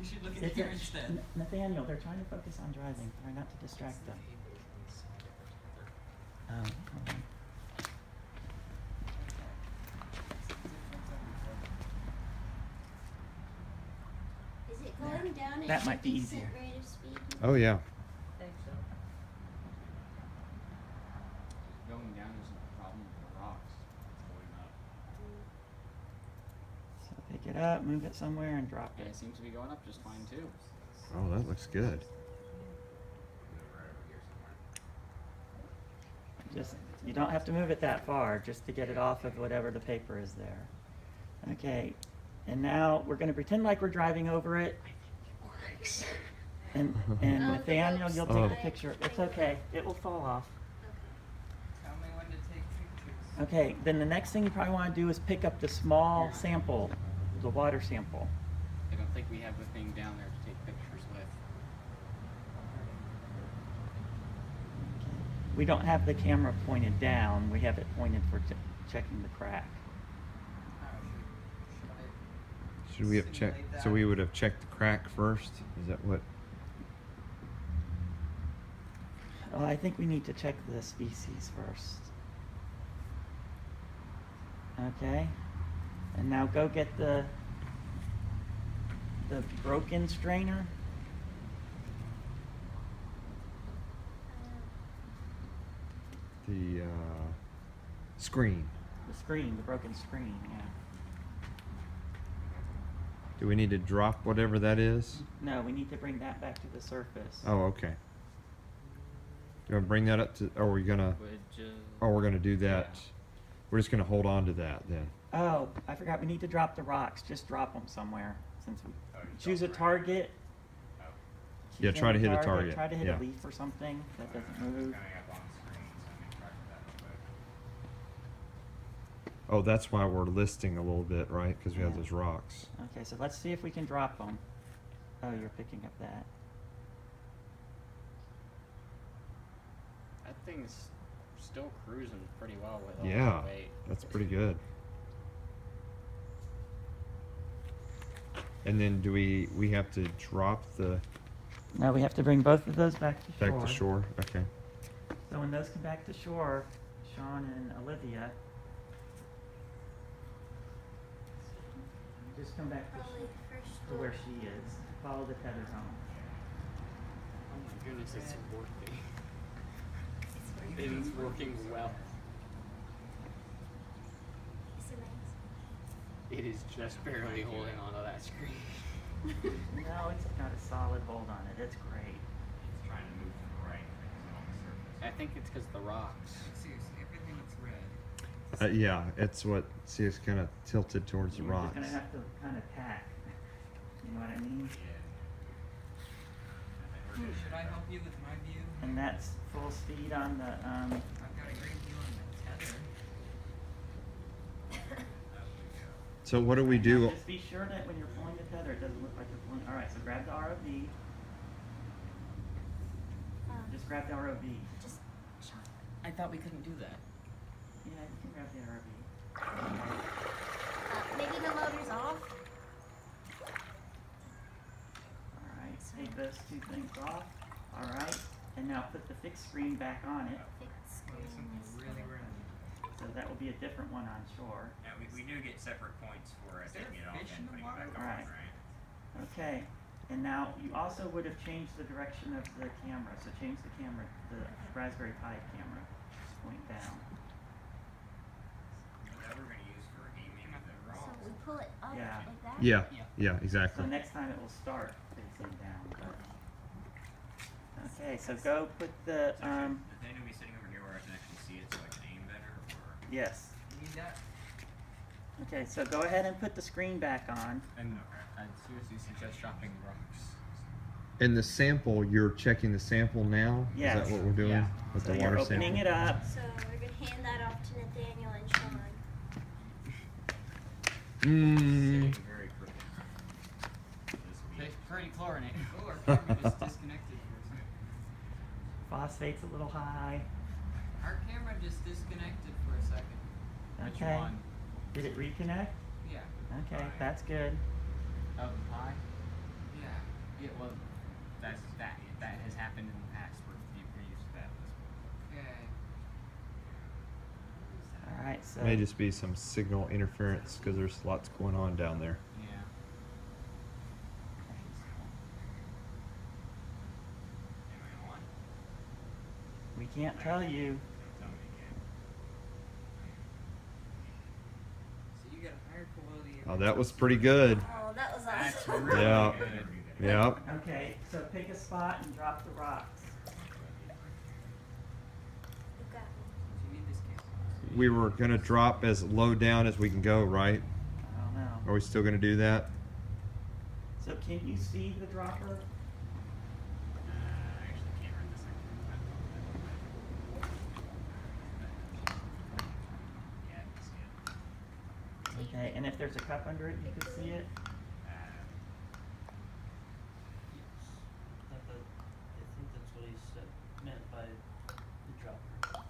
We should look at here instead. Nathaniel, they're trying to focus on driving. Try not to distract them. Hold on. Is it going down at That might be a decent easier. rate of speed? Oh yeah. I think so. Going down isn't a problem with the rocks. It's going up. So pick it up, move it somewhere, and drop And it. it seems to be going up just fine too. Oh, that looks good. Just, you don't have to move it that far, just to get it off of whatever the paper is there. Okay, and now we're going to pretend like we're driving over it. And Nathaniel, you'll take a picture. It's okay, it will fall off. Tell me when to take pictures. Okay, then the next thing you probably want to do is pick up the small sample, the water sample. I don't think we have the thing down there to take pictures with. We don't have the camera pointed down, we have it pointed for checking the crack. Should we have checked? So we would have checked the crack first. Is that what? Oh, I think we need to check the species first. Okay, and now go get the broken strainer. The screen. The screen, the broken screen, yeah. Do we need to drop whatever that is? No, we need to bring that back to the surface. Oh, okay. You want to bring that up to? Or are we gonna? Oh, we're gonna do that. Yeah. We're just gonna hold on to that then. Oh, I forgot, we need to drop the rocks. Just drop them somewhere. Since we choose a target. Yeah, Choose try to any hit a target. Try to hit Yeah. a leaf or something that doesn't move. Oh, that's why we're listing a little bit, right? Because we have Yeah. those rocks. Okay, so let's see if we can drop them. Oh, you're picking up that. That thing's still cruising pretty well with all Yeah, the weight. that's pretty good. And then do we have to drop the Now we have to bring both of those back to shore. back to shore? Okay. So when those come back to shore, Sean and Olivia, just come back Probably first to where she is. Follow the tether home. Oh my goodness, it's working. It's It is working well. It's amazing. It is just barely holding onto that screen. No, it's got a solid hold on it. It's great. It's trying to move to the right because it's on the surface. I think it's because the rocks. Seriously, everything looks red. Yeah, it's what. See, it's kind of tilted towards the You're rocks. just gonna have to kind of tack. You know what I mean? Should I help you with my view? And that's full speed on the I've got a great view on the tether. So what do we do? Just be sure that when you're pulling the tether, it doesn't look like you're pulling. All right, so grab the ROV. Just grab the ROV. Just Sean. I thought we couldn't do that. Yeah, you can grab the ROV. Maybe the motor's off. All right, take those two things off. All right, and now put the fixed screen back on it. Fixed Oh, there's screen something is- really red. So that will be a different one on shore. Yeah, we do get separate points for taking it off fish in and the putting it water? back on, Right. right? Okay, and now you also would have changed the direction of the camera. So change the camera, the Raspberry Pi camera. Just point down. That we're gonna use for aiming the So rocks. we pull it up Yeah. like that? Yeah, Yeah. yeah, So exactly. next time it will start facing down. Okay, so go put the, So should the thing will be sitting over here where I can actually see it so I can aim better, or? yes. You need that? Okay, so go ahead and put the screen back on. And Okay. I'd seriously suggest dropping rocks. And the sample, you're checking the sample now? Yes. Is that what we're doing Yeah. with So the you're water opening sample? it up. So we're gonna hand that off to Nathaniel and Sean. Mmm. Sitting very crooked. This will be. Tastes pretty chlorinated. Oh, our camera just disconnected for a second. Phosphate's a little high. Our camera just disconnected for a second. Which Okay. one? Did it reconnect? Yeah. Okay, Fine. that's good. Of the pie? Yeah. Yeah, well, that has happened in the past. We're used to that. okay. All right, so May just be some signal interference because there's lots going on down there. Yeah. Am I on? we can't tell you. Tell me again. So you got a higher quality of Oh, that was pretty good. Oh, that was That's awesome. really Yeah. good. Yep. Okay, so pick a spot and drop the rocks. You got me. you need this case. We were gonna drop as low down as we can go, right? I don't know. Are we still gonna do that? So can you see the dropper? I actually can't run this thing. Yeah, I can see it. Okay, and if there's a cup under it, you could see it. I think that's what he said, meant by the dropper.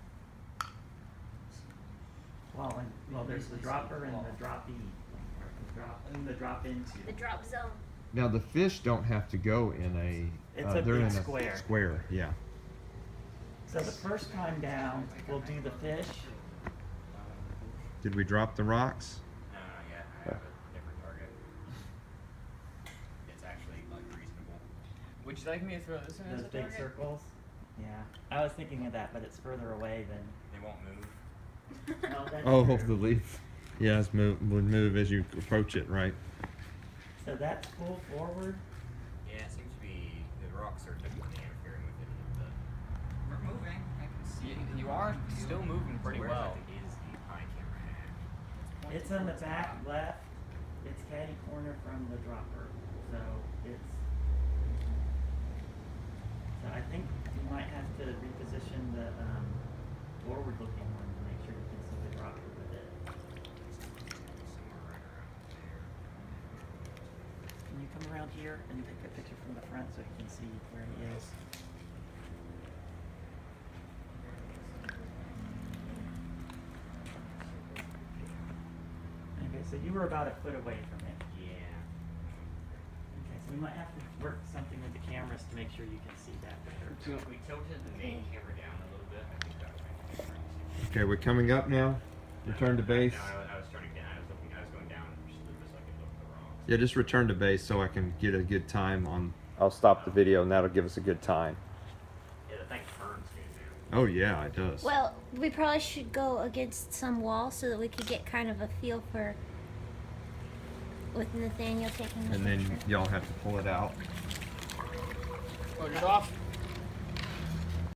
Well, there's the dropper and the droppee. The drop into. The drop zone. Now the fish don't have to go in a. It's a they're big in a square. Square, yeah. So the first time down, we'll do the fish. Did we drop the rocks? No, not yet. I have a different target. It's actually like reasonable. Would you like me to throw this in as Those a big target? circles. Yeah, I was thinking of that, but it's further away than. They won't move. No, that's Oh, true. the leaf. Yeah, it's would move as you approach it, right? So that's pull forward. Yeah, it seems to be the rocks are definitely interfering with it. We're moving. I can see it. You are still moving pretty Where well. exactly is the eye camera at? It's on the back left. It's caddy corner from the dropper. So it's. So I think you might have to reposition the forward-looking one to make sure you can see the dropper with it. Somewhere right around there. Can you come around here and take a picture from the front so you can see where he is? Okay, so you were about a foot away from it. Yeah. Okay, so we might have to work something with the cameras to make sure you can see that better. If we tilted the main camera down a little bit, I think that would make a difference. Okay, we're coming up now. Return to base. No, I was turning down. I was going down just so I could look at the rocks. Yeah, just return to base so I can get a good time on. I'll stop the video and that'll give us a good time. Yeah, the thing turns good now. Oh yeah, it does. Well, we probably should go against some wall so that we could get kind of a feel for with Nathaniel taking the And then picture. y'all have to pull it out. Put it off.